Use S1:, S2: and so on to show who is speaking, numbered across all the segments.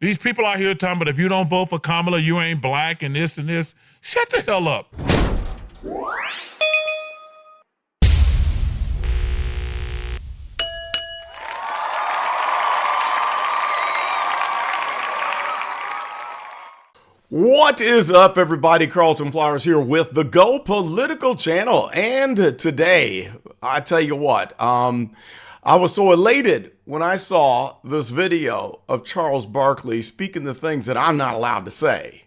S1: These people out here talking about if you don't vote for Kamala, you ain't black and this and this. Shut the hell up.
S2: What is up, everybody? Carlton Flowers here with the Go Political channel. And today, I tell you what, I was so elated when I saw this video of Charles Barkley speaking the things that I'm not allowed to say.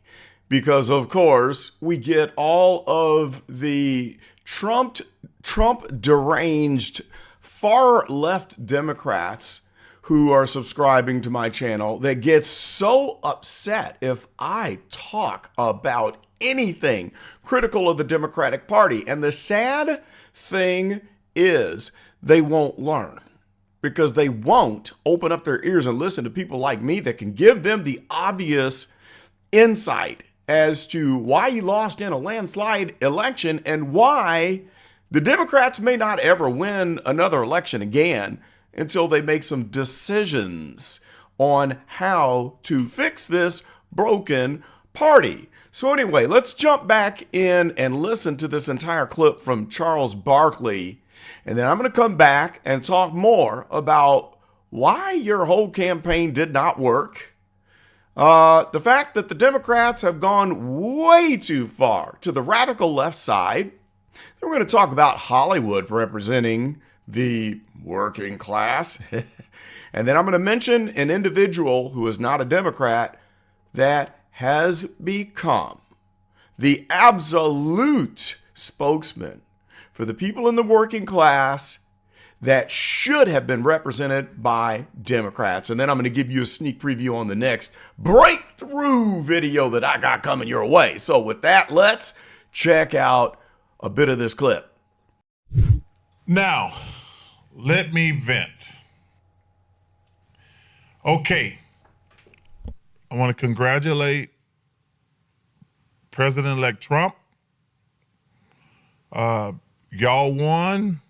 S2: Because, of course, we get all of the Trump deranged far left Democrats who are subscribing to my channel that get so upset if I talk about anything critical of the Democratic Party. And the sad thing is they won't learn because they won't open up their ears and listen to people like me that can give them the obvious insight as to why you lost in a landslide election and why the Democrats may not ever win another election again until they make some decisions on how to fix this broken party. So anyway, let's jump back in and listen to this entire clip from Charles Barkley. And then I'm going to come back and talk more about why your whole campaign did not work. The fact that the Democrats have gone way too far to the radical left side. Then we're going to talk about Hollywood representing the working class. And then I'm going to mention an individual who is not a Democrat that has become the absolute spokesman for the people in the working class that should have been represented by Democrats. And then I'm going to give you a sneak preview on the next breakthrough video that I got coming your way. So with that, let's check out a bit of this clip.
S1: Now, let me vent. Okay. I want to congratulate President-elect Trump. Y'all won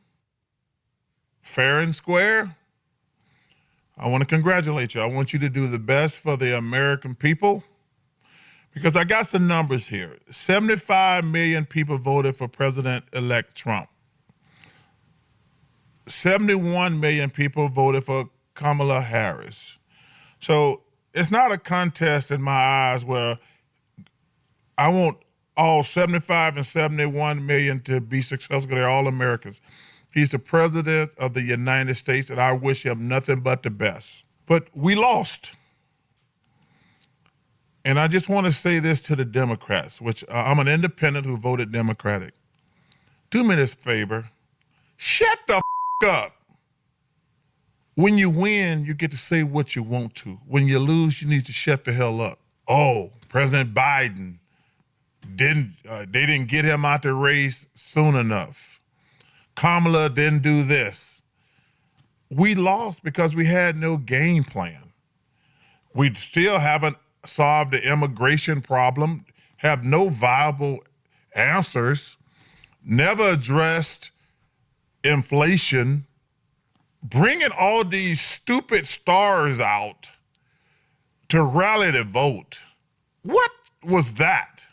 S1: fair and square. I want to congratulate you. I want you to do the best for the American people because I got some numbers here. 75 million people voted for President-elect Trump. 71 million people voted for Kamala Harris. So it's not a contest in my eyes where I want all 75 and 71 million to be successful. They're all Americans. He's the president of the United States, and I wish him nothing but the best. But we lost. And I just want to say this to the Democrats, which I'm an independent who voted Democratic. Do me this favor. Shut the up. When you win, you get to say what you want to. When you lose, you need to shut the hell up. Oh, President Biden they didn't get him out the race soon enough. Kamala didn't do this. We lost because we had no game plan. We still haven't solved the immigration problem, have no viable answers, never addressed inflation, bringing all these stupid stars out to rally the vote. What was that?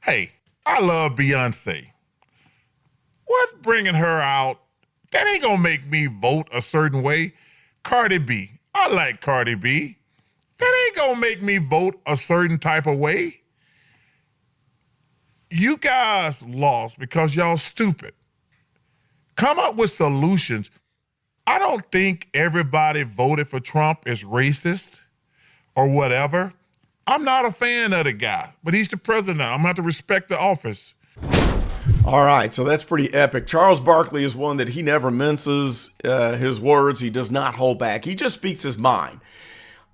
S1: Hey, I love Beyonce. What bringing her out? That ain't gonna make me vote a certain way. Cardi B, I like Cardi B. That ain't gonna make me vote a certain type of way. You guys lost because y'all stupid. Come up with solutions. I don't think everybody voted for Trump is racist or whatever. I'm not a fan of the guy, but he's the president. I'm going to have to respect the office.
S2: All right, so that's pretty epic. Charles Barkley is one that he never minces his words. He does not hold back. He just speaks his mind.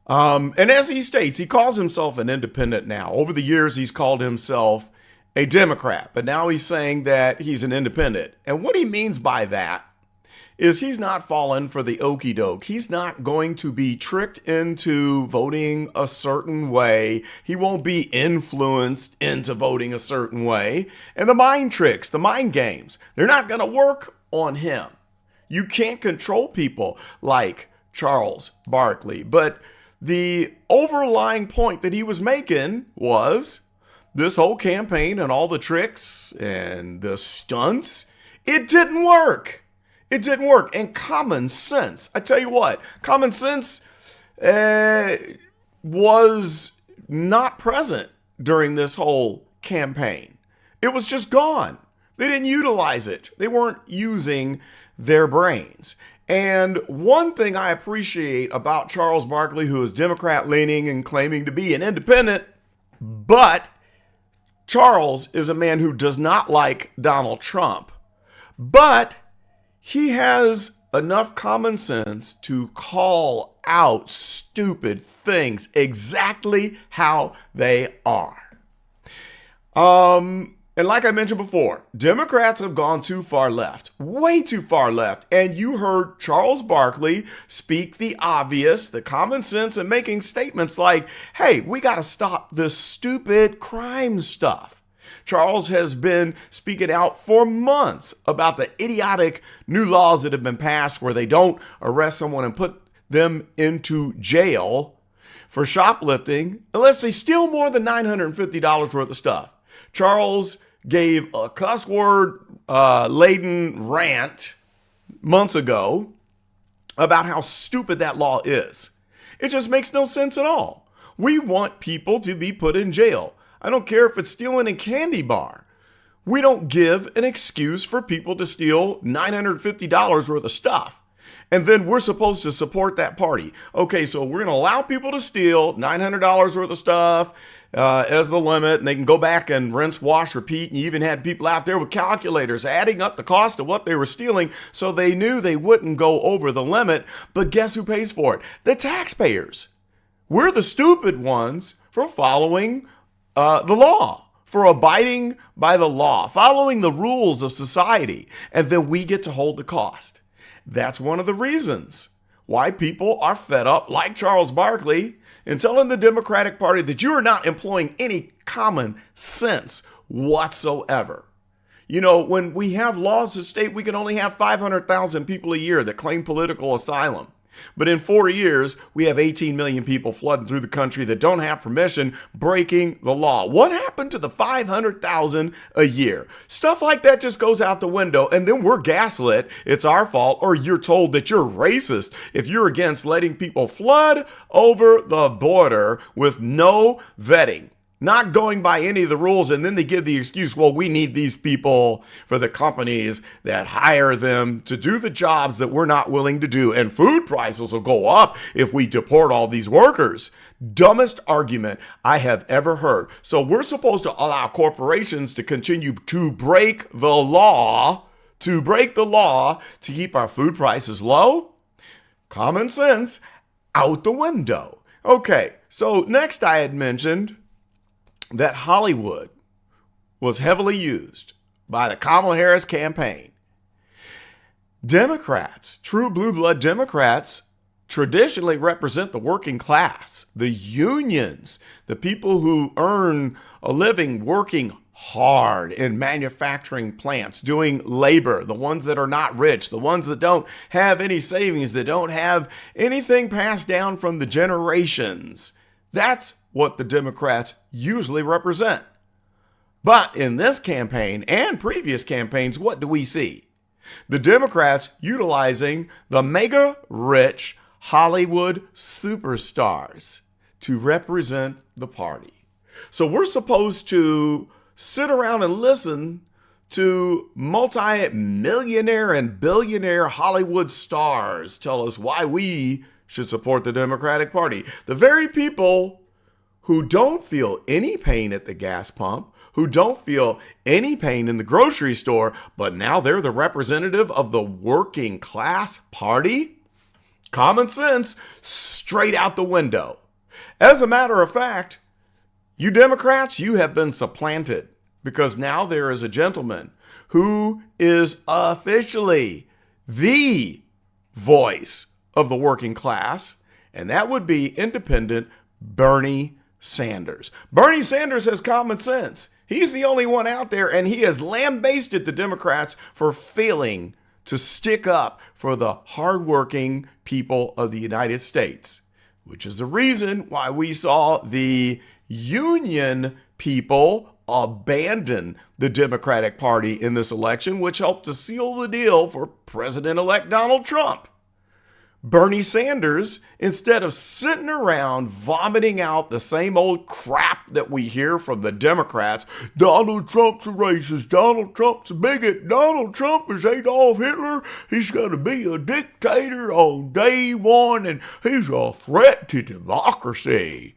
S2: And as he states, he calls himself an independent now. Over the years, he's called himself a Democrat, but now he's saying that he's an independent. And what he means by that is he's not fallen for the okie doke. He's not going to be tricked into voting a certain way. He won't be influenced into voting a certain way. And the mind tricks, the mind games, they're not going to work on him. You can't control people like Charles Barkley. But the overlying point that he was making was this whole campaign and all the tricks and the stunts, it didn't work. It didn't work. And common sense, I tell you what, common sense was not present during this whole campaign. It was just gone. They didn't utilize it. They weren't using their brains. And one thing I appreciate about Charles Barkley, who is Democrat leaning and claiming to be an independent, but Charles is a man who does not like Donald Trump, but he has enough common sense to call out stupid things exactly how they are. And like I mentioned before, Democrats have gone too far left, way too far left. And you heard Charles Barkley speak the obvious, the common sense, and making statements like, hey, we got to stop this stupid crime stuff. Charles has been speaking out for months about the idiotic new laws that have been passed where they don't arrest someone and put them into jail for shoplifting unless they steal more than $950 worth of stuff. Charles gave a cuss word laden rant months ago about how stupid that law is. It just makes no sense at all. We want people to be put in jail. I don't care if it's stealing a candy bar. We don't give an excuse for people to steal $950 worth of stuff. And then we're supposed to support that party. Okay, so we're going to allow people to steal $900 worth of stuff as the limit, and they can go back and rinse, wash, repeat. And you even had people out there with calculators adding up the cost of what they were stealing so they knew they wouldn't go over the limit. But guess who pays for it? The taxpayers. We're the stupid ones for following the law, for abiding by the law, following the rules of society, and then we get to hold the cost. That's one of the reasons why people are fed up, like Charles Barkley, and telling the Democratic Party that you are not employing any common sense whatsoever. You know, when we have laws that state we can only have 500,000 people a year that claim political asylum, but in 4 years, we have 18 million people flooding through the country that don't have permission, breaking the law. What happened to the 500,000 a year? Stuff like that just goes out the window, and then we're gaslit. It's our fault, or you're told that you're racist if you're against letting people flood over the border with no vetting, not going by any of the rules, and then they give the excuse, well, we need these people for the companies that hire them to do the jobs that we're not willing to do, and food prices will go up if we deport all these workers. Dumbest argument I have ever heard. So we're supposed to allow corporations to continue to break the law, to keep our food prices low? Common sense out the window. Okay, so next I had mentioned that Hollywood was heavily used by the Kamala Harris campaign. Democrats, true blue blood Democrats, traditionally represent the working class, the unions, the people who earn a living working hard in manufacturing plants, doing labor, the ones that are not rich, the ones that don't have any savings, that don't have anything passed down from the generations. That's what the Democrats usually represent. But in this campaign and previous campaigns, what do we see? The Democrats utilizing the mega rich Hollywood superstars to represent the party. So we're supposed to sit around and listen to multi-millionaire and billionaire Hollywood stars tell us why we should support the Democratic Party. The very people who don't feel any pain at the gas pump, who don't feel any pain in the grocery store, but now they're the representative of the working class party? Common sense straight out the window. As a matter of fact, you Democrats, you have been supplanted, because now there is a gentleman who is officially the voice of the working class, and that would be independent Bernie Sanders. Bernie Sanders has common sense. He's the only one out there, and he has lambasted the Democrats for failing to stick up for the hardworking people of the United States. which is the reason why we saw the union people abandon the Democratic Party in this election, which helped to seal the deal for President-elect Donald Trump. Bernie Sanders, instead of sitting around vomiting out the same old crap that we hear from the Democrats, Donald Trump's a racist, Donald Trump's a bigot, Donald Trump is Adolf Hitler, he's going to be a dictator on day one, and he's a threat to democracy.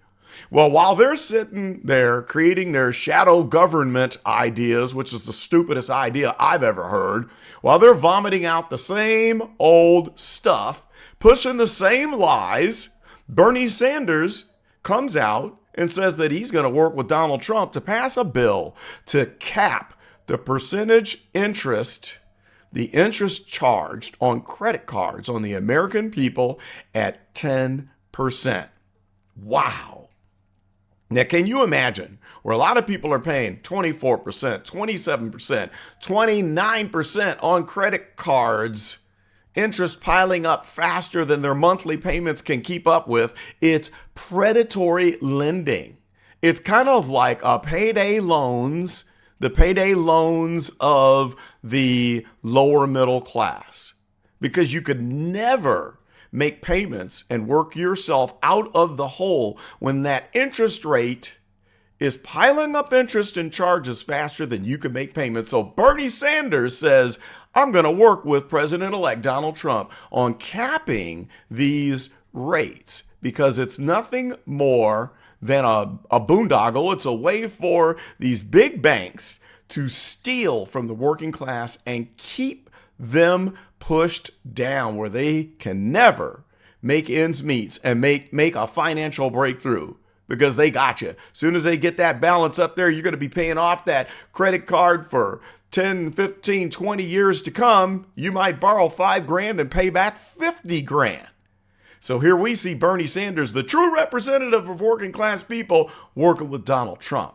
S2: Well, while they're sitting there creating their shadow government ideas, which is the stupidest idea I've ever heard, while they're vomiting out the same old stuff, pushing the same lies, Bernie Sanders comes out and says that he's going to work with Donald Trump to pass a bill to cap the percentage interest, the interest charged on credit cards on the American people at 10%. Wow. Now, can you imagine where a lot of people are paying 24%, 27%, 29% on credit cards, interest piling up faster than their monthly payments can keep up with? It's predatory lending. It's kind of like a payday loans, the payday loans of the lower middle class, because you could never make payments and work yourself out of the hole when that interest rate is piling up interest and charges faster than you can make payments. So Bernie Sanders says, I'm going to work with President-elect Donald Trump on capping these rates because it's nothing more than a boondoggle. It's a way for these big banks to steal from the working class and keep them pushed down where they can never make ends meet and make a financial breakthrough, because they got you. As soon as they get that balance up there, you're going to be paying off that credit card for 10, 15, 20 years to come. You might borrow $5,000 and pay back $50,000. So here we see Bernie Sanders, the true representative of working class people, working with Donald Trump.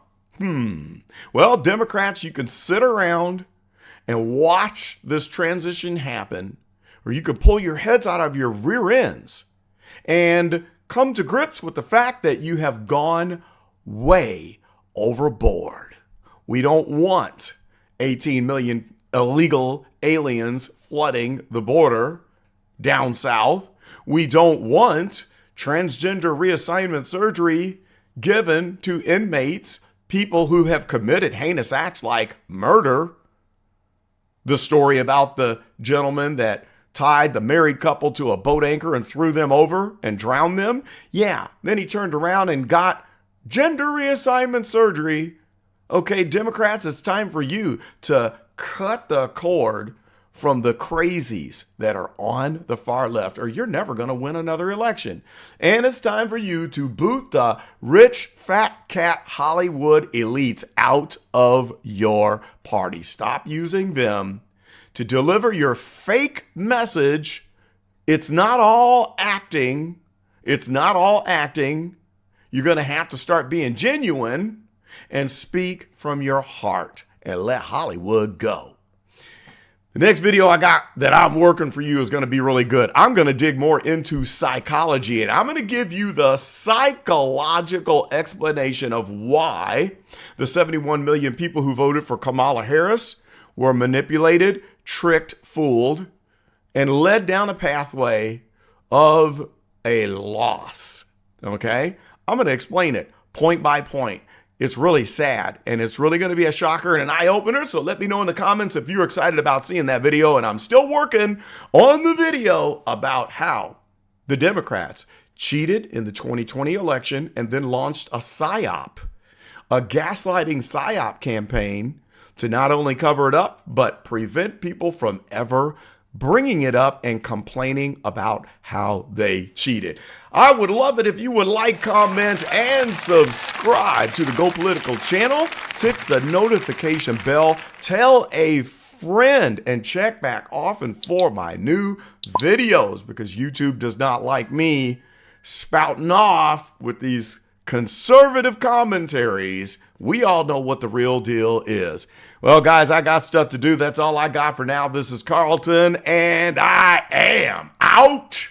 S2: Well, Democrats, you can sit around and watch this transition happen, or you can pull your heads out of your rear ends and come to grips with the fact that you have gone way overboard. We don't want 18 million illegal aliens flooding the border down south. We don't want transgender reassignment surgery given to inmates, people who have committed heinous acts like murder. The story about the gentleman that tied the married couple to a boat anchor and threw them over and drowned them. Yeah, then he turned around and got gender reassignment surgery. Okay, Democrats, it's time for you to cut the cord from the crazies that are on the far left, or you're never going to win another election. And it's time for you to boot the rich, fat cat Hollywood elites out of your party. Stop using them to deliver your fake message. It's not all acting. It's not all acting. You're going to have to start being genuine and speak from your heart and let Hollywood go. The next video I got that I'm working for you is going to be really good. I'm going to dig more into psychology, and I'm going to give you the psychological explanation of why the 71 million people who voted for Kamala Harris were manipulated, tricked, fooled, and led down a pathway of a loss. Okay? I'm going to explain it point by point. It's really sad, and it's really going to be a shocker and an eye-opener, so let me know in the comments if you're excited about seeing that video, and I'm still working on the video about how the Democrats cheated in the 2020 election and then launched a PSYOP, a gaslighting PSYOP campaign to not only cover it up, but prevent people from ever bringing it up and complaining about how they cheated. I would love it if you would like, comment, and subscribe to the Go Political channel. Tick the notification bell. Tell a friend and check back often for my new videos, because YouTube does not like me spouting off with these conservative commentaries. We all know what the real deal is. Well, guys, I got stuff to do. That's all I got for now. This is Carlton, and I am out.